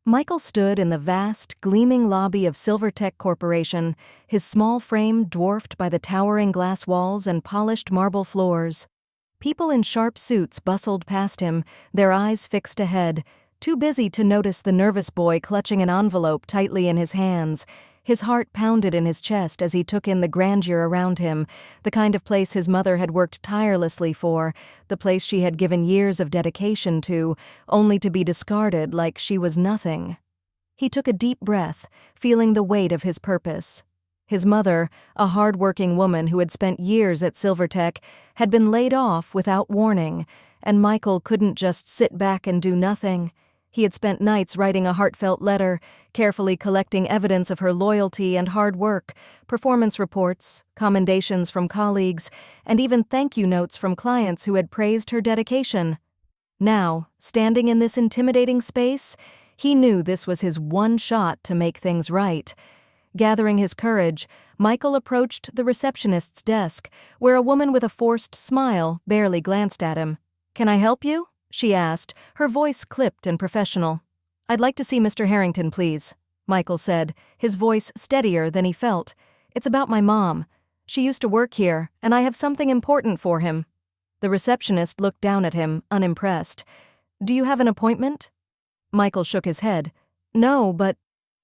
Michael stood in the vast, gleaming lobby of Silvertech Corporation, his small frame dwarfed by the towering glass walls and polished marble floors. People in sharp suits bustled past him, their eyes fixed ahead, too busy to notice the nervous boy clutching an envelope tightly in his hands. His heart pounded in his chest as he took in the grandeur around him, the kind of place his mother had worked tirelessly for, the place she had given years of dedication to, only to be discarded like she was nothing. He took a deep breath, feeling the weight of his purpose. His mother, a hard-working woman who had spent years at Silvertech, had been laid off without warning, and Michael couldn't just sit back and do nothing. He had spent nights writing a heartfelt letter, carefully collecting evidence of her loyalty and hard work, performance reports, commendations from colleagues, and even thank-you notes from clients who had praised her dedication. Now, standing in this intimidating space, he knew this was his one shot to make things right. Gathering his courage, Michael approached the receptionist's desk, where a woman with a forced smile barely glanced at him. "Can I help you?" she asked, her voice clipped and professional. "I'd like to see Mr. Harrington, please," Michael said, his voice steadier than he felt. "It's about my mom. She used to work here, and I have something important for him." The receptionist looked down at him, unimpressed. "Do you have an appointment?" Michael shook his head. "No, but—"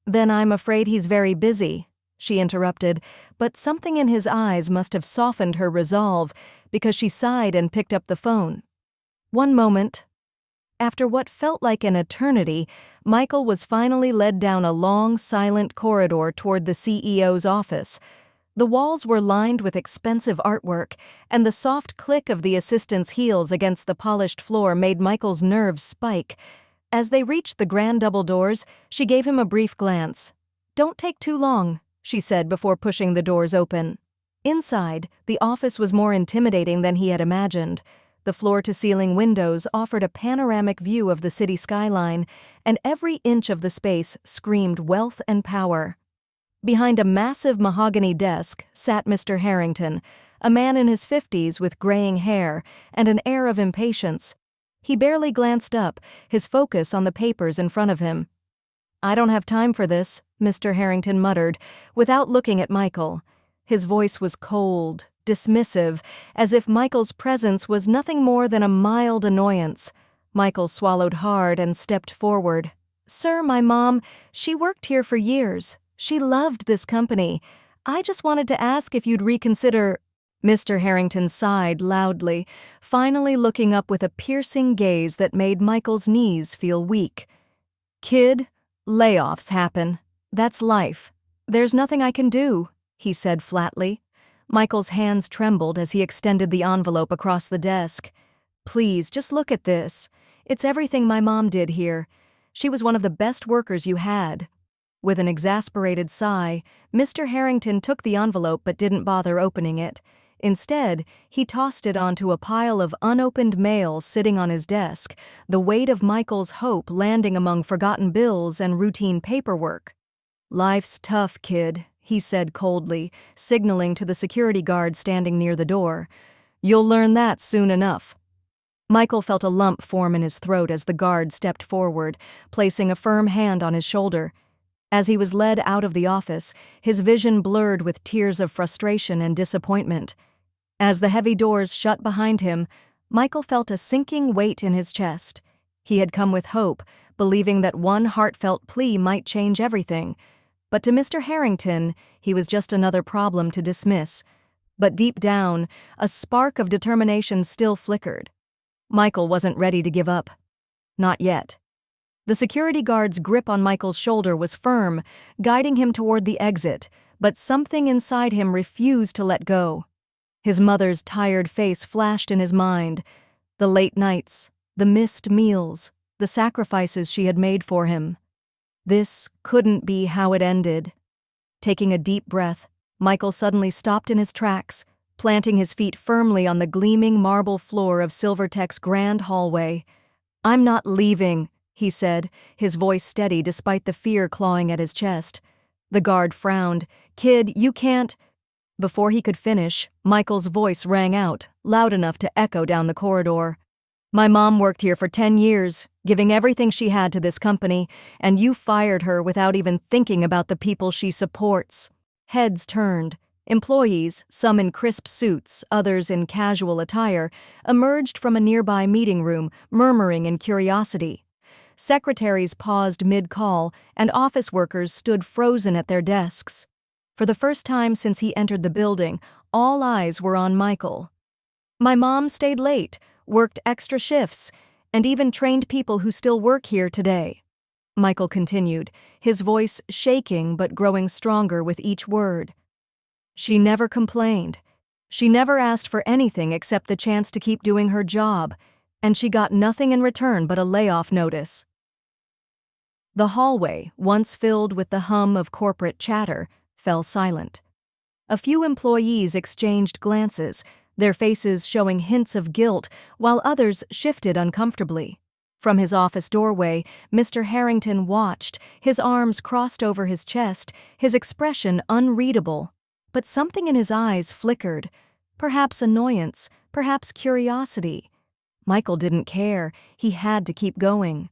"Then I'm afraid he's very busy," she interrupted, but something in his eyes must have softened her resolve, because she sighed and picked up the phone. "One moment." After what felt like an eternity, Michael was finally led down a long, silent corridor toward the CEO's office. The walls were lined with expensive artwork, and the soft click of the assistant's heels against the polished floor made Michael's nerves spike. As they reached the grand double doors, she gave him a brief glance. "Don't take too long," she said before pushing the doors open. Inside, the office was more intimidating than he had imagined. The floor-to-ceiling windows offered a panoramic view of the city skyline, and every inch of the space screamed wealth and power. Behind a massive mahogany desk sat Mr. Harrington, a man in his 50s with graying hair and an air of impatience. He barely glanced up, his focus on the papers in front of him. "I don't have time for this," Mr. Harrington muttered, without looking at Michael. His voice was cold, dismissive, as if Michael's presence was nothing more than a mild annoyance. Michael swallowed hard and stepped forward. "Sir, my mom, she worked here for years. She loved this company. I just wanted to ask if you'd reconsider—" Mr. Harrington sighed loudly, finally looking up with a piercing gaze that made Michael's knees feel weak. "Kid, layoffs happen. That's life. There's nothing I can do," he said flatly. Michael's hands trembled as he extended the envelope across the desk. "Please, just look at this. It's everything my mom did here. She was one of the best workers you had." With an exasperated sigh, Mr. Harrington took the envelope but didn't bother opening it. Instead, he tossed it onto a pile of unopened mail sitting on his desk, the weight of Michael's hope landing among forgotten bills and routine paperwork. "Life's tough, kid," he said coldly, signaling to the security guard standing near the door. "You'll learn that soon enough." Michael felt a lump form in his throat as the guard stepped forward, placing a firm hand on his shoulder. As he was led out of the office, his vision blurred with tears of frustration and disappointment. As the heavy doors shut behind him, Michael felt a sinking weight in his chest. He had come with hope, believing that one heartfelt plea might change everything. But to Mr. Harrington, he was just another problem to dismiss. But deep down, a spark of determination still flickered. Michael wasn't ready to give up. Not yet. The security guard's grip on Michael's shoulder was firm, guiding him toward the exit, but something inside him refused to let go. His mother's tired face flashed in his mind. The late nights, the missed meals, the sacrifices she had made for him. This couldn't be how it ended. Taking a deep breath, Michael suddenly stopped in his tracks, planting his feet firmly on the gleaming marble floor of Silvertech's grand hallway. "I'm not leaving," he said, his voice steady despite the fear clawing at his chest. The guard frowned. "Kid, you can't—" Before he could finish, Michael's voice rang out, loud enough to echo down the corridor. "My mom worked here for 10 years. giving everything she had to this company, and you fired her without even thinking about the people she supports." Heads turned. Employees, some in crisp suits, others in casual attire, emerged from a nearby meeting room, murmuring in curiosity. Secretaries paused mid-call, and office workers stood frozen at their desks. For the first time since he entered the building, all eyes were on Michael. "My mom stayed late, worked extra shifts, and even trained people who still work here today," Michael continued, his voice shaking but growing stronger with each word. "She never complained. She never asked for anything except the chance to keep doing her job, and she got nothing in return but a layoff notice." The hallway, once filled with the hum of corporate chatter, fell silent. A few employees exchanged glances, their faces showing hints of guilt, while others shifted uncomfortably. From his office doorway, Mr. Harrington watched, his arms crossed over his chest, his expression unreadable. But something in his eyes flickered, perhaps annoyance, perhaps curiosity. Michael didn't care, he had to keep going.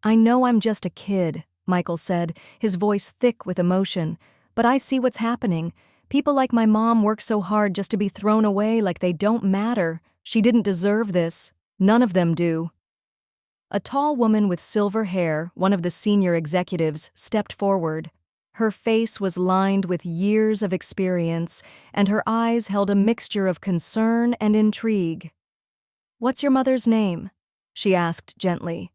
"I know I'm just a kid," Michael said, his voice thick with emotion, "but I see what's happening. People like my mom work so hard just to be thrown away like they don't matter. She didn't deserve this. None of them do." A tall woman with silver hair, one of the senior executives, stepped forward. Her face was lined with years of experience, and her eyes held a mixture of concern and intrigue. "What's your mother's name?" she asked gently.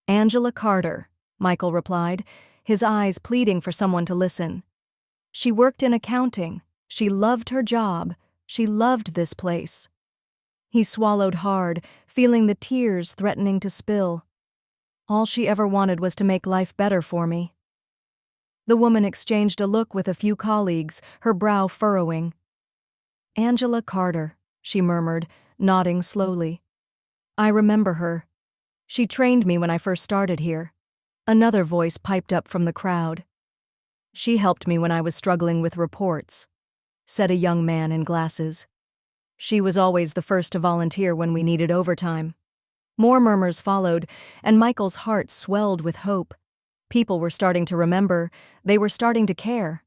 "Angela Carter," Michael replied, his eyes pleading for someone to listen. "She worked in accounting. She loved her job. She loved this place." He swallowed hard, feeling the tears threatening to spill. "All she ever wanted was to make life better for me." The woman exchanged a look with a few colleagues, her brow furrowing. "Angela Carter," she murmured, nodding slowly. "I remember her. She trained me when I first started here." Another voice piped up from the crowd. "She helped me when I was struggling with reports," said a young man in glasses. "She was always the first to volunteer when we needed overtime." More murmurs followed, and Michael's heart swelled with hope. People were starting to remember, they were starting to care.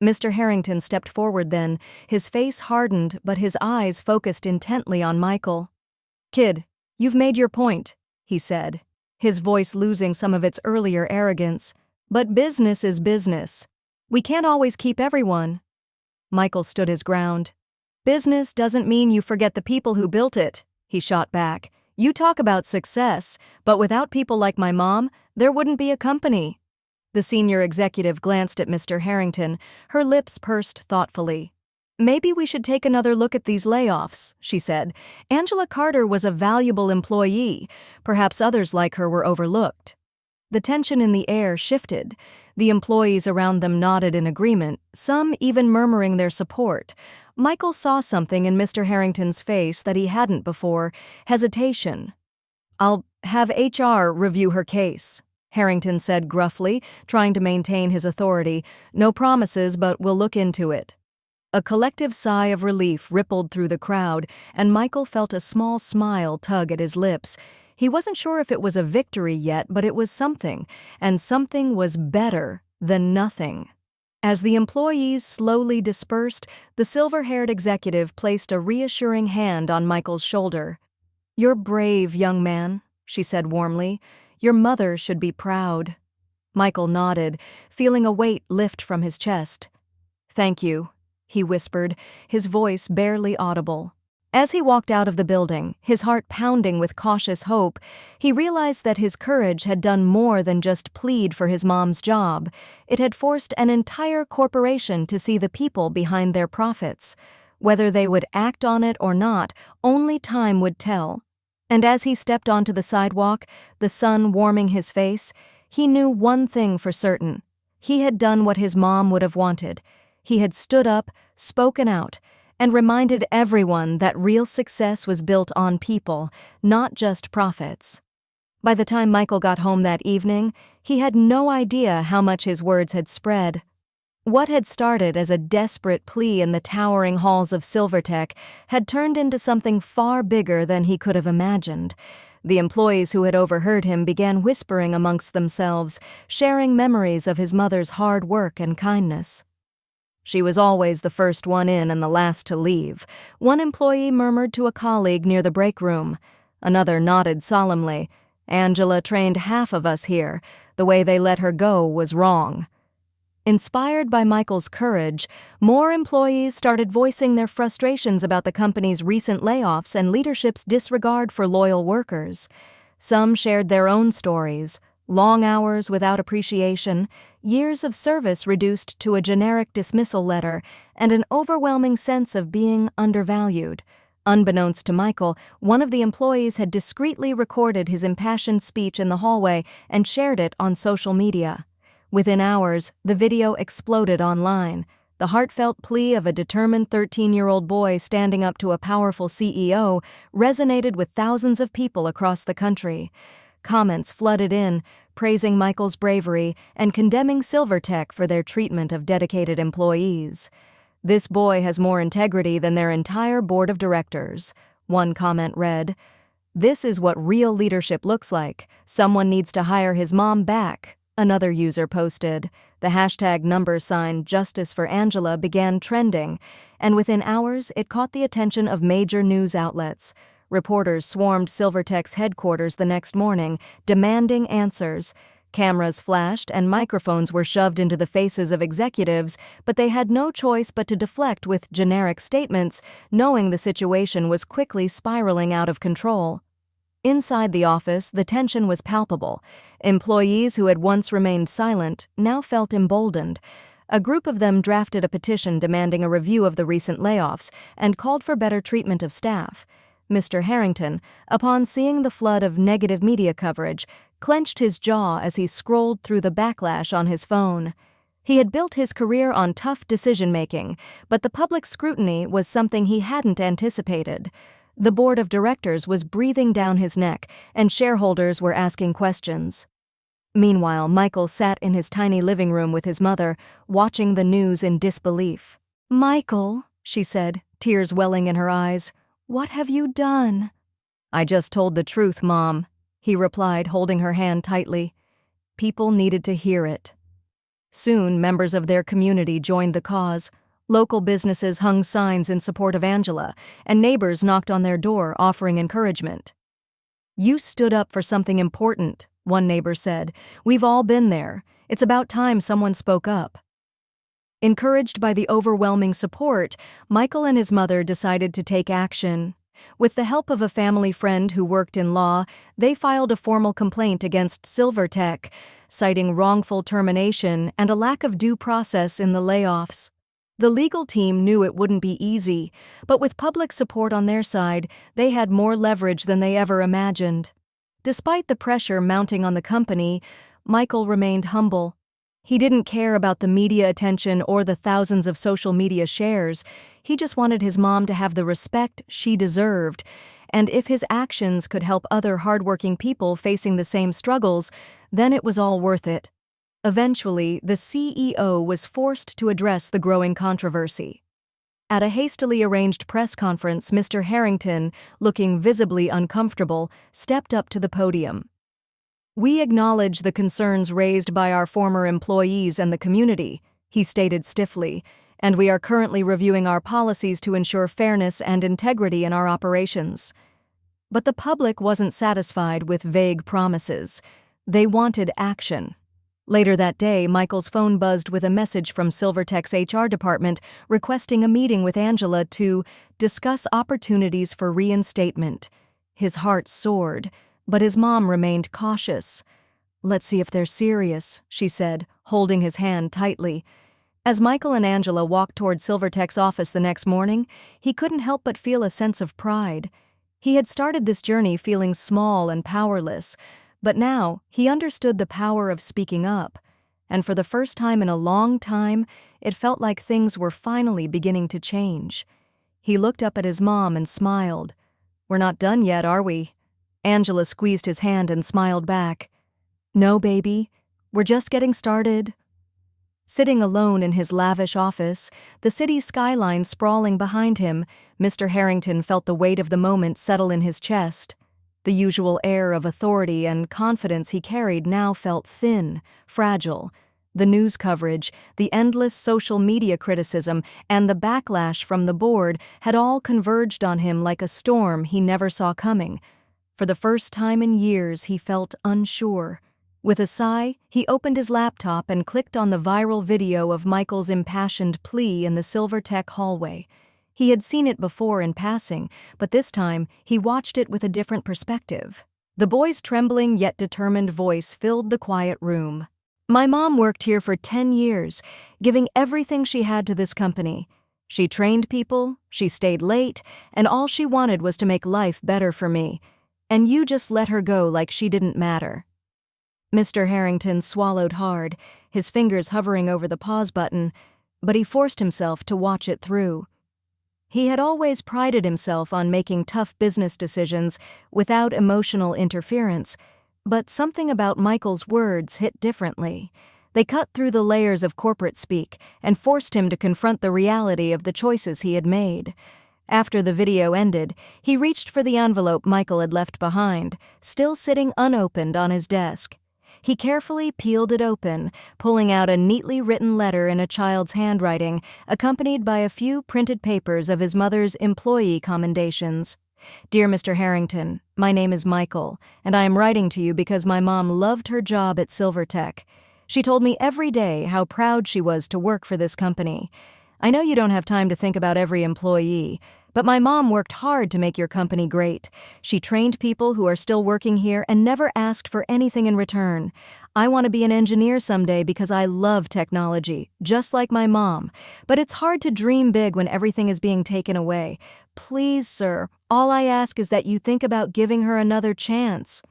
Mr. Harrington stepped forward then, his face hardened but his eyes focused intently on Michael. "Kid, you've made your point," he said, his voice losing some of its earlier arrogance. "But business is business. We can't always keep everyone." Michael stood his ground. "Business doesn't mean you forget the people who built it," he shot back. "You talk about success, but without people like my mom, there wouldn't be a company." The senior executive glanced at Mr. Harrington, her lips pursed thoughtfully. "Maybe we should take another look at these layoffs," she said. "Angela Carter was a valuable employee. Perhaps others like her were overlooked." The tension in the air shifted. The employees around them nodded in agreement, some even murmuring their support. Michael saw something in Mr. Harrington's face that he hadn't before: hesitation. "I'll have HR review her case," Harrington said gruffly, trying to maintain his authority. "No promises, but we'll look into it." A collective sigh of relief rippled through the crowd, and Michael felt a small smile tug at his lips. He wasn't sure if it was a victory yet, but it was something, and something was better than nothing. As the employees slowly dispersed, the silver-haired executive placed a reassuring hand on Michael's shoulder. "You're brave, young man," she said warmly. "Your mother should be proud." Michael nodded, feeling a weight lift from his chest. "Thank you," he whispered, his voice barely audible. As he walked out of the building, his heart pounding with cautious hope, he realized that his courage had done more than just plead for his mom's job. It had forced an entire corporation to see the people behind their profits. Whether they would act on it or not, only time would tell. And as he stepped onto the sidewalk, the sun warming his face, he knew one thing for certain. He had done what his mom would have wanted. He had stood up, spoken out, and reminded everyone that real success was built on people, not just profits. By the time Michael got home that evening, he had no idea how much his words had spread. What had started as a desperate plea in the towering halls of Silvertech had turned into something far bigger than he could have imagined. The employees who had overheard him began whispering amongst themselves, sharing memories of his mother's hard work and kindness. She was always the first one in and the last to leave, one employee murmured to a colleague near the break room. Another nodded solemnly. Angela trained half of us here. The way they let her go was wrong. Inspired by Michael's courage, more employees started voicing their frustrations about the company's recent layoffs and leadership's disregard for loyal workers. Some shared their own stories: long hours without appreciation, years of service reduced to a generic dismissal letter, and an overwhelming sense of being undervalued. Unbeknownst to Michael, one of the employees had discreetly recorded his impassioned speech in the hallway and shared it on social media. Within hours, the video exploded online. The heartfelt plea of a determined 13-year-old boy standing up to a powerful CEO resonated with thousands of people across the country. Comments flooded in, praising Michael's bravery and condemning Silvertech for their treatment of dedicated employees. "This boy has more integrity than their entire board of directors," one comment read. "This is what real leadership looks like. Someone needs to hire his mom back," another user posted. The hashtag #Justice for Angela began trending, and within hours it caught the attention of major news outlets. Reporters swarmed Silvertech's headquarters the next morning, demanding answers. Cameras flashed and microphones were shoved into the faces of executives, but they had no choice but to deflect with generic statements, knowing the situation was quickly spiraling out of control. Inside the office, the tension was palpable. Employees who had once remained silent now felt emboldened. A group of them drafted a petition demanding a review of the recent layoffs and called for better treatment of staff. Mr. Harrington, upon seeing the flood of negative media coverage, clenched his jaw as he scrolled through the backlash on his phone. He had built his career on tough decision-making, but the public scrutiny was something he hadn't anticipated. The board of directors was breathing down his neck, and shareholders were asking questions. Meanwhile, Michael sat in his tiny living room with his mother, watching the news in disbelief. "Michael," she said, tears welling in her eyes, "what have you done?" "I just told the truth, Mom," he replied, holding her hand tightly. People needed to hear it. Soon, members of their community joined the cause. Local businesses hung signs in support of Angela, and neighbors knocked on their door offering encouragement. "You stood up for something important," one neighbor said. "We've all been there. It's about time someone spoke up." Encouraged by the overwhelming support, Michael and his mother decided to take action. With the help of a family friend who worked in law, they filed a formal complaint against Silvertech, citing wrongful termination and a lack of due process in the layoffs. The legal team knew it wouldn't be easy, but with public support on their side, they had more leverage than they ever imagined. Despite the pressure mounting on the company, Michael remained humble. He didn't care about the media attention or the thousands of social media shares. He just wanted his mom to have the respect she deserved, and if his actions could help other hardworking people facing the same struggles, then it was all worth it. Eventually, the CEO was forced to address the growing controversy. At a hastily arranged press conference, Mr. Harrington, looking visibly uncomfortable, stepped up to the podium. "We acknowledge the concerns raised by our former employees and the community," he stated stiffly, "and we are currently reviewing our policies to ensure fairness and integrity in our operations." But the public wasn't satisfied with vague promises. They wanted action. Later that day, Michael's phone buzzed with a message from Silvertech's HR department requesting a meeting with Angela to discuss opportunities for reinstatement. His heart soared, but his mom remained cautious. "Let's see if they're serious," she said, holding his hand tightly. As Michael and Angela walked toward Silvertech's office the next morning, he couldn't help but feel a sense of pride. He had started this journey feeling small and powerless, but now he understood the power of speaking up, and for the first time in a long time, it felt like things were finally beginning to change. He looked up at his mom and smiled. "We're not done yet, are we?" Angela squeezed his hand and smiled back. "No, baby, we're just getting started." Sitting alone in his lavish office, the city skyline sprawling behind him, Mr. Harrington felt the weight of the moment settle in his chest. The usual air of authority and confidence he carried now felt thin, fragile. The news coverage, the endless social media criticism, and the backlash from the board had all converged on him like a storm he never saw coming. For the first time in years, he felt unsure. With a sigh, he opened his laptop and clicked on the viral video of Michael's impassioned plea in the Silvertech hallway. He had seen it before in passing, but this time he watched it with a different perspective. The boy's trembling yet determined voice filled the quiet room. "My mom worked here for 10 years, giving everything she had to this company. She trained people, she stayed late, and all she wanted was to make life better for me. And you just let her go like she didn't matter." Mr. Harrington swallowed hard, his fingers hovering over the pause button, but he forced himself to watch it through. He had always prided himself on making tough business decisions without emotional interference, but something about Michael's words hit differently. They cut through the layers of corporate speak and forced him to confront the reality of the choices he had made. After the video ended, he reached for the envelope Michael had left behind, still sitting unopened on his desk. He carefully peeled it open, pulling out a neatly written letter in a child's handwriting, accompanied by a few printed papers of his mother's employee commendations. "Dear Mr. Harrington, my name is Michael, and I am writing to you because my mom loved her job at Silvertech. She told me every day how proud she was to work for this company. I know you don't have time to think about every employee, but my mom worked hard to make your company great. She trained people who are still working here and never asked for anything in return. I want to be an engineer someday because I love technology, just like my mom. But it's hard to dream big when everything is being taken away. Please, sir, all I ask is that you think about giving her another chance."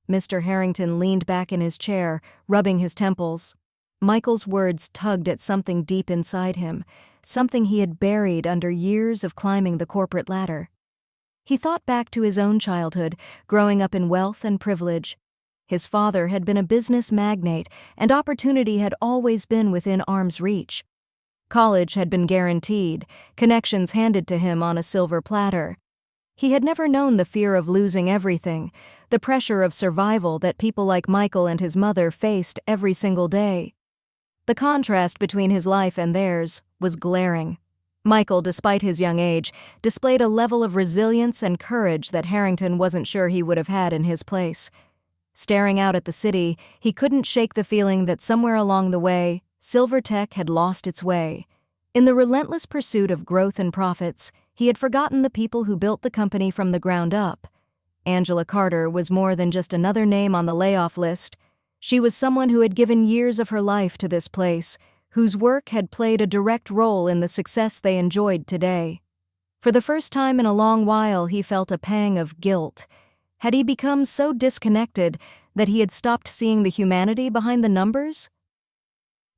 Mr. Harrington leaned back in his chair, rubbing his temples. Michael's words tugged at something deep inside him, something he had buried under years of climbing the corporate ladder. He thought back to his own childhood, growing up in wealth and privilege. His father had been a business magnate, and opportunity had always been within arm's reach. College had been guaranteed, connections handed to him on a silver platter. He had never known the fear of losing everything, the pressure of survival that people like Michael and his mother faced every single day. The contrast between his life and theirs was glaring. Michael, despite his young age, displayed a level of resilience and courage that Harrington wasn't sure he would have had in his place. Staring out at the city, he couldn't shake the feeling that somewhere along the way, Silvertech had lost its way. In the relentless pursuit of growth and profits, he had forgotten the people who built the company from the ground up. Angela Carter was more than just another name on the layoff list. She was someone who had given years of her life to this place, whose work had played a direct role in the success they enjoyed today. For the first time in a long while, he felt a pang of guilt. Had he become so disconnected that he had stopped seeing the humanity behind the numbers?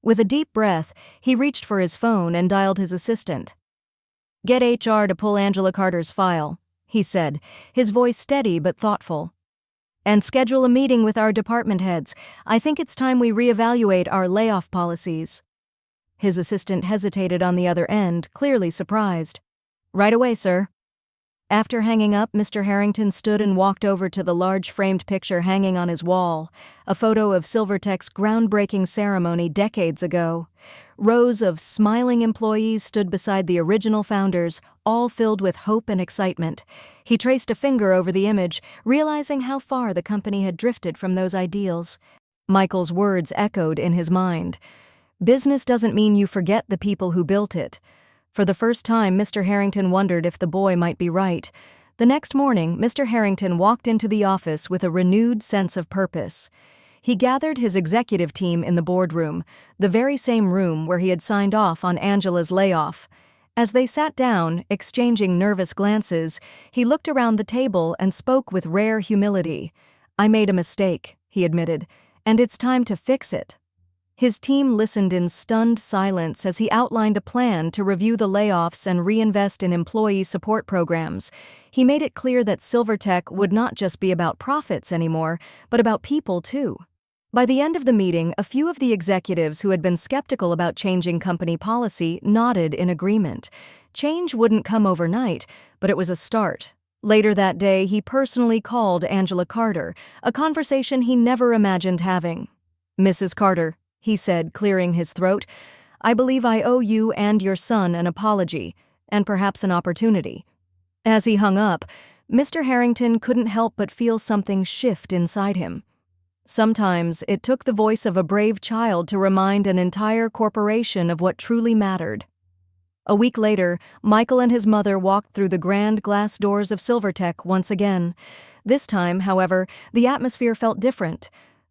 With a deep breath, he reached for his phone and dialed his assistant. "Get HR to pull Angela Carter's file," he said, his voice steady but thoughtful. "And schedule a meeting with our department heads. I think it's time we reevaluate our layoff policies." His assistant hesitated on the other end, clearly surprised. "Right away, sir." After hanging up, Mr. Harrington stood and walked over to the large framed picture hanging on his wall, a photo of Silvertech's groundbreaking ceremony decades ago. Rows of smiling employees stood beside the original founders, all filled with hope and excitement. He traced a finger over the image, realizing how far the company had drifted from those ideals. Michael's words echoed in his mind. "Business doesn't mean you forget the people who built it." For the first time, Mr. Harrington wondered if the boy might be right. The next morning, Mr. Harrington walked into the office with a renewed sense of purpose. He gathered his executive team in the boardroom, the very same room where he had signed off on Angela's layoff. As they sat down, exchanging nervous glances, he looked around the table and spoke with rare humility. "I made a mistake," he admitted, "and it's time to fix it." His team listened in stunned silence as he outlined a plan to review the layoffs and reinvest in employee support programs. He made it clear that Silvertech would not just be about profits anymore, but about people too. By the end of the meeting, a few of the executives who had been skeptical about changing company policy nodded in agreement. Change wouldn't come overnight, but it was a start. Later that day, he personally called Angela Carter, a conversation he never imagined having. "Mrs. Carter," he said, clearing his throat, "I believe I owe you and your son an apology, and perhaps an opportunity." As he hung up, Mr. Harrington couldn't help but feel something shift inside him. Sometimes it took the voice of a brave child to remind an entire corporation of what truly mattered. A week later, Michael and his mother walked through the grand glass doors of Silvertech once again. This time, however, the atmosphere felt different.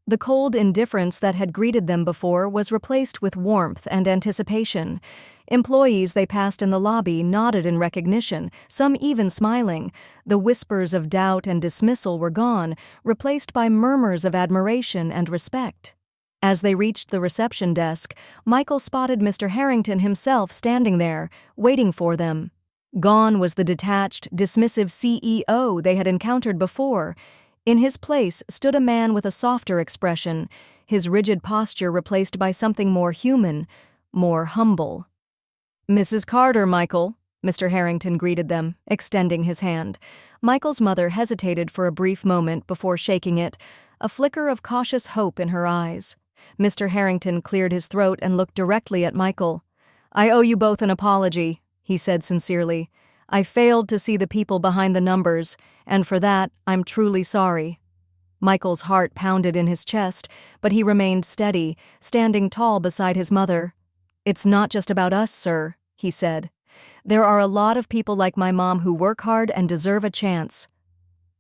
The cold indifference that had greeted them before was replaced with warmth and anticipation. Employees they passed in the lobby nodded in recognition, some even smiling. The whispers of doubt and dismissal were gone, replaced by murmurs of admiration and respect. As they reached the reception desk, Michael spotted Mr. Harrington himself standing there, waiting for them. Gone was the detached, dismissive CEO they had encountered before. In his place stood a man with a softer expression, his rigid posture replaced by something more human, more humble. "Mrs. Carter, Michael," Mr. Harrington greeted them, extending his hand. Michael's mother hesitated for a brief moment before shaking it, a flicker of cautious hope in her eyes. Mr. Harrington cleared his throat and looked directly at Michael. "I owe you both an apology," he said sincerely. "I failed to see the people behind the numbers, and for that, I'm truly sorry." Michael's heart pounded in his chest, but he remained steady, standing tall beside his mother. "It's not just about us, sir," he said. "There are a lot of people like my mom who work hard and deserve a chance."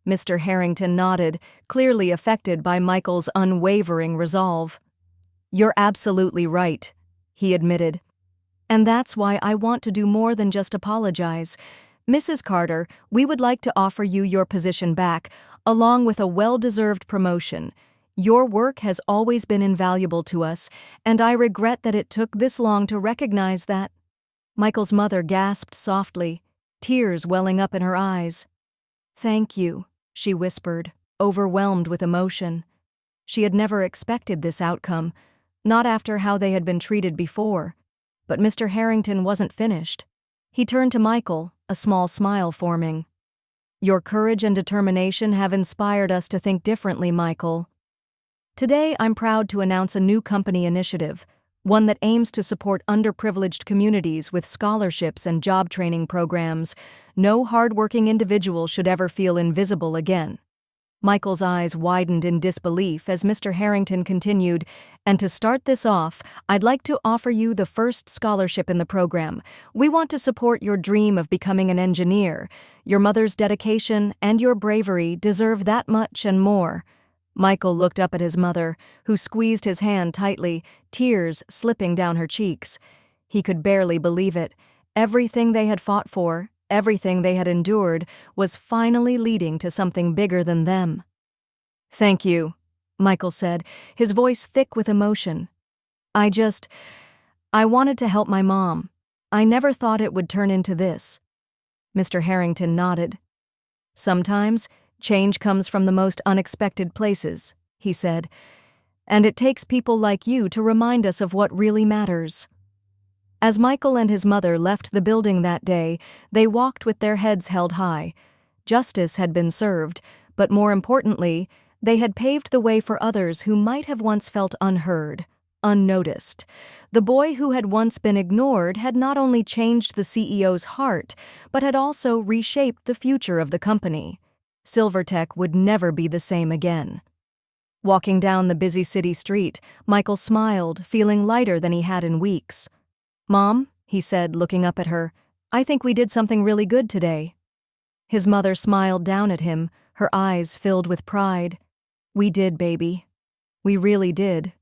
Mr. Harrington nodded, clearly affected by Michael's unwavering resolve. "You're absolutely right," he admitted. "And that's why I want to do more than just apologize. Mrs. Carter, we would like to offer you your position back, along with a well-deserved promotion. Your work has always been invaluable to us, and I regret that it took this long to recognize that." Michael's mother gasped softly, tears welling up in her eyes. "Thank you," she whispered, overwhelmed with emotion. She had never expected this outcome, not after how they had been treated before. But Mr. Harrington wasn't finished. He turned to Michael, a small smile forming. "Your courage and determination have inspired us to think differently, Michael. Today, I'm proud to announce a new company initiative, one that aims to support underprivileged communities with scholarships and job training programs. No hardworking individual should ever feel invisible again." Michael's eyes widened in disbelief as Mr. Harrington continued, "And to start this off, I'd like to offer you the first scholarship in the program. We want to support your dream of becoming an engineer. Your mother's dedication and your bravery deserve that much and more." Michael looked up at his mother, who squeezed his hand tightly, tears slipping down her cheeks. He could barely believe it. Everything they had fought for, everything they had endured, was finally leading to something bigger than them. "Thank you," Michael said, his voice thick with emotion. I wanted to help my mom. I never thought it would turn into this." Mr. Harrington nodded. "Sometimes, change comes from the most unexpected places," he said, "and it takes people like you to remind us of what really matters." As Michael and his mother left the building that day, they walked with their heads held high. Justice had been served, but more importantly, they had paved the way for others who might have once felt unheard, unnoticed. The boy who had once been ignored had not only changed the CEO's heart, but had also reshaped the future of the company. Silvertech would never be the same again. Walking down the busy city street, Michael smiled, feeling lighter than he had in weeks. "Mom," he said, looking up at her, "I think we did something really good today." His mother smiled down at him, her eyes filled with pride. "We did, baby. We really did."